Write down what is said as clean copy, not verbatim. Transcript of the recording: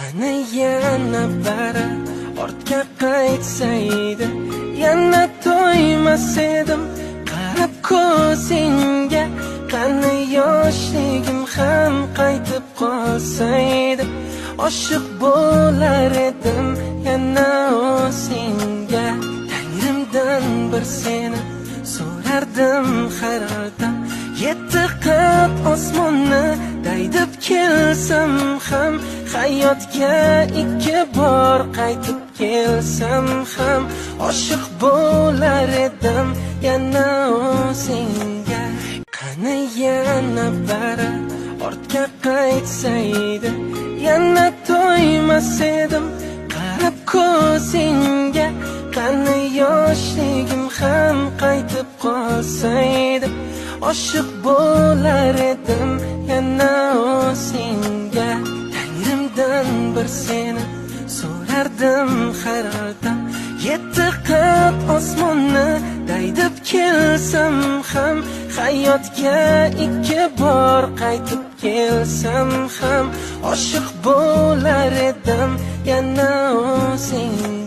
Qani yana bari ortga qaytsaydi, yana to'ymas edim qarab ko'zingga. Qani yoshligim ham qaytib qolsaydi, oshiq bo'lar edim yana o'zingga. Tangrimdan bir seni so'rardim har dam, yetti qat osmonni daydib kelsam ham, hayotga ikki bor qaytib kelsam ham, oshiq bo'lar edim yana o'zingga. Qani yana bari ortga qaytsaydi, yana to'ymas edim qarab ko'zingga. Qani yoshligim ham qaytib qolsaydi, oshiq bo'lar edim yana o'zingga. Tangrimdan bir seni so'rardim har dam, yetti qat osmonni daydib kelsam ham, hayotga ikki bor qaytib kelsam ham, oshiq bo'lar edim yana o'zingga.